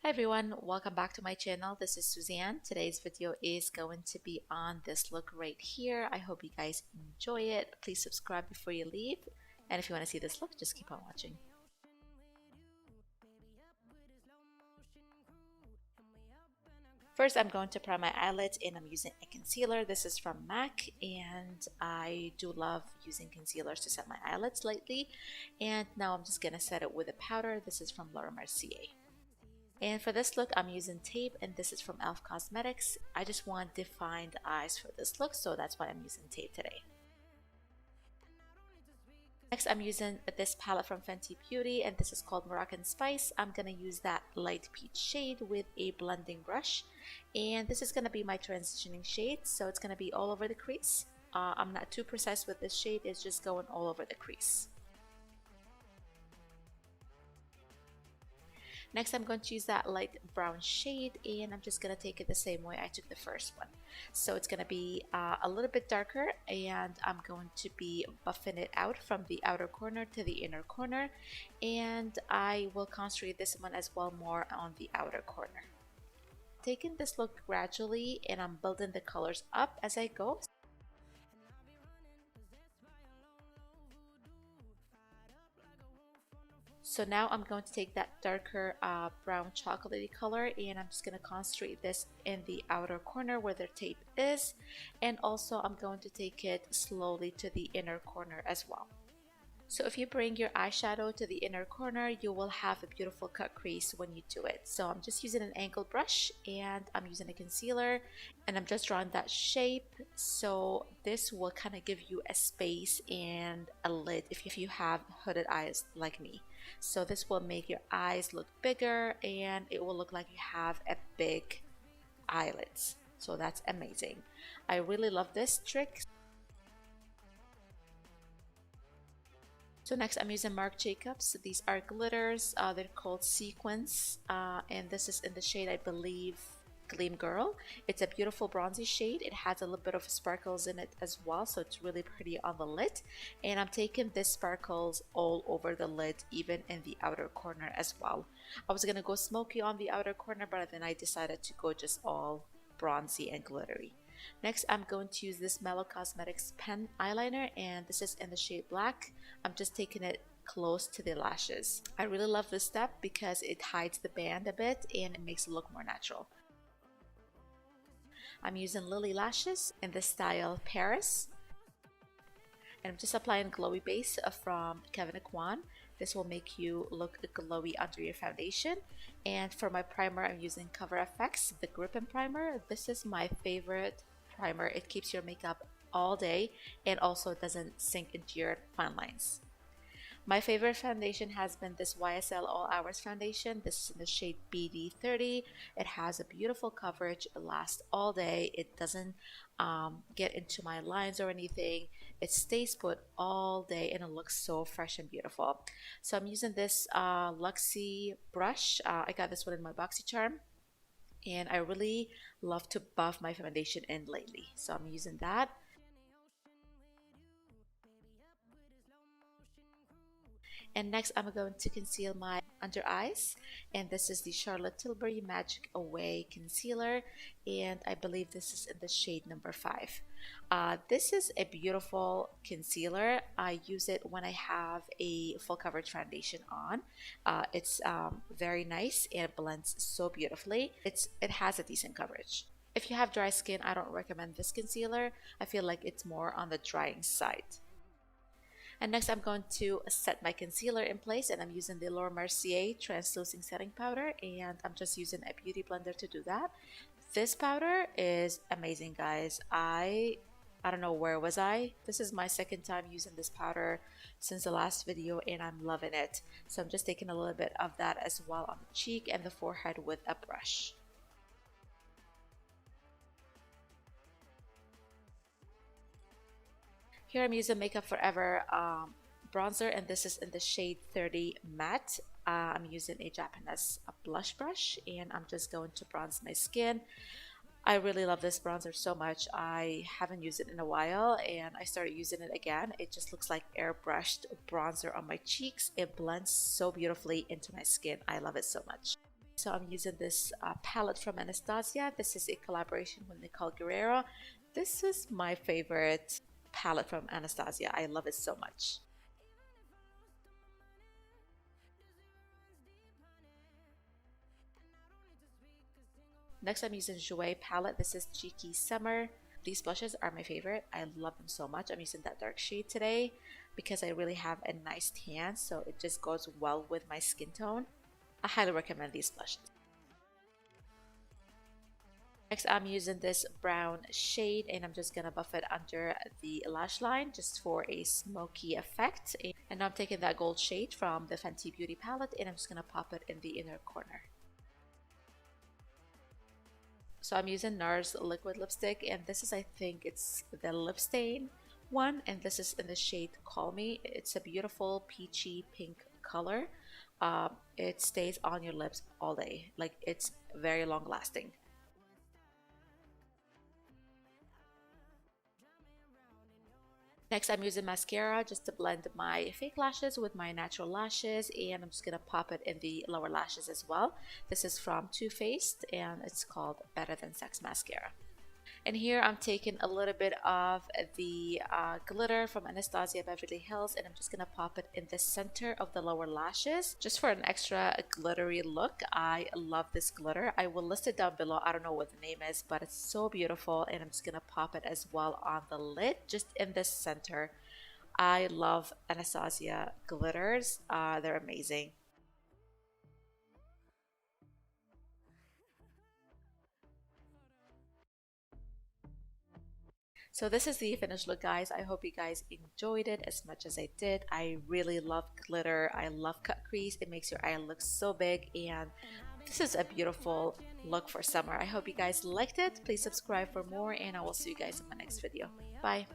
Hi everyone, welcome back to my channel. This is Suzanne. Today's video is going to be on this look right here. I hope you guys enjoy it. Please subscribe before you leave. And if you want to see this look, just keep on watching. First, I'm going to prime my eyelids and I'm using a concealer. This is from MAC and I do love using concealers to set my eyelids lightly. And now I'm just going to set it with a powder. This is from Mercier. And for this look, I'm using tape, and this is from Elf Cosmetics. I just want defined eyes for this look, so that's why I'm using tape today. Next, I'm using this palette from Fenty Beauty, and this is called Moroccan Spice. I'm going to use that light peach shade with a blending brush. And this is going to be my transitioning shade, so it's going to be all over the crease. I'm not too precise with this shade, it's just going all over the crease. Next, I'm going to use that light brown shade and I'm just going to take it the same way I took the first one. So it's going to be a little bit darker and I'm going to be buffing it out from the outer corner to the inner corner. And I will concentrate this one as well more on the outer corner. Taking this look gradually and I'm building the colors up as I go. So now I'm going to take that darker brown chocolatey color and I'm just going to concentrate this in the outer corner where the tape is, and also I'm going to take it slowly to the inner corner as well. So if you bring your eyeshadow to the inner corner, you will have a beautiful cut crease when you do it. So I'm just using an angled brush and I'm using a concealer and I'm just drawing that shape. So this will kind of give you a space and a lid if you have hooded eyes like me. So this will make your eyes look bigger and it will look like you have a big eyelids. So that's amazing. I really love this trick. So next I'm using Marc Jacobs. These are glitters. They're called See-quince and this is in the shade, I believe, Gleam Girl. It's a beautiful bronzy shade. It has a little bit of sparkles in it as well, so it's really pretty on the lid. And I'm taking this sparkles all over the lid, even in the outer corner as well. I was gonna go smoky on the outer corner, but then I decided to go just all bronzy and glittery. Next, I'm going to use this Mellow Cosmetics pen eyeliner, and this is in the shade Black. I'm just taking it close to the lashes. I really love this step because it hides the band a bit and it makes it look more natural. I'm using Lily Lashes in the style Paris. And I'm just applying glowy base from Kevyn Aucoin. This will make you look glowy under your foundation. And for my primer, I'm using Coverfx, the Grip and Primer. This is my favorite primer. It keeps your makeup all day and also doesn't sink into your fine lines. My favorite foundation has been this YSL All Hours foundation. This is in the shade BD30. It has a beautiful coverage. It lasts all day. It doesn't get into my lines or anything. It stays put all day and it looks so fresh and beautiful. So I'm using this Luxie brush. I got this one in my BoxyCharm. And I really love to buff my foundation in lately. So I'm using that. And next I'm going to conceal my under eyes, and this is the Charlotte Tilbury Magic Away concealer, and I believe this is in the shade number 5. This is a beautiful concealer. I use it when I have a full coverage foundation on. It's very nice and it blends so beautifully. It has a decent coverage. If you have dry skin, I don't recommend this concealer. I feel like it's more on the drying side. And next I'm going to set my concealer in place, and I'm using the Mercier translucent setting powder, and I'm just using a beauty blender to do that. This powder is amazing, guys. I don't know, where was I? This is my second time using this powder since the last video and I'm loving it. So I'm just taking a little bit of that as well on the cheek and the forehead with a brush. Here I'm using Makeup Forever bronzer, and this is in the shade 30 Matte. I'm using a Japanese blush brush, and I'm just going to bronze my skin. I really love this bronzer so much. I haven't used it in a while, and I started using it again. It just looks like airbrushed bronzer on my cheeks. It blends so beautifully into my skin. I love it so much. So I'm using this palette from Anastasia. This is a collaboration with Nicole Gurrero. This is my favorite palette from Anastasia. I love it so much. Next, I'm using Jouer palette. This is Cheeky Summer. These blushes are my favorite. I love them so much. I'm using that dark shade today because I really have a nice tan, so it just goes well with my skin tone. I highly recommend these blushes. Next, I'm using this brown shade and I'm just gonna buff it under the lash line just for a smoky effect. And I'm taking that gold shade from the Fenty Beauty palette and I'm just gonna pop it in the inner corner. So I'm using Nars liquid lipstick, and this is, I think it's the lip stain one, and this is in the shade Call Me. It's a beautiful peachy pink color. It stays on your lips all day, like it's very long lasting. Next, I'm using mascara just to blend my fake lashes with my natural lashes, and I'm just gonna pop it in the lower lashes as well. This is from Toofaced and it's called Better Than Sex Mascara. And here I'm taking a little bit of the glitter from Anastasia Beverly Hills, and I'm just gonna pop it in the center of the lower lashes just for an extra glittery look. I love this glitter. I will list it down below. I don't know what the name is, but it's so beautiful, and I'm just gonna pop it as well on the lid just in the center. I love Anastasia glitters. They're amazing. So this is the finished look, guys. I hope you guys enjoyed it as much as I did. I really love glitter. I love cut crease. It makes your eye look so big, and this is a beautiful look for summer. I hope you guys liked it. Please subscribe for more, and I will see you guys in my next video. Bye.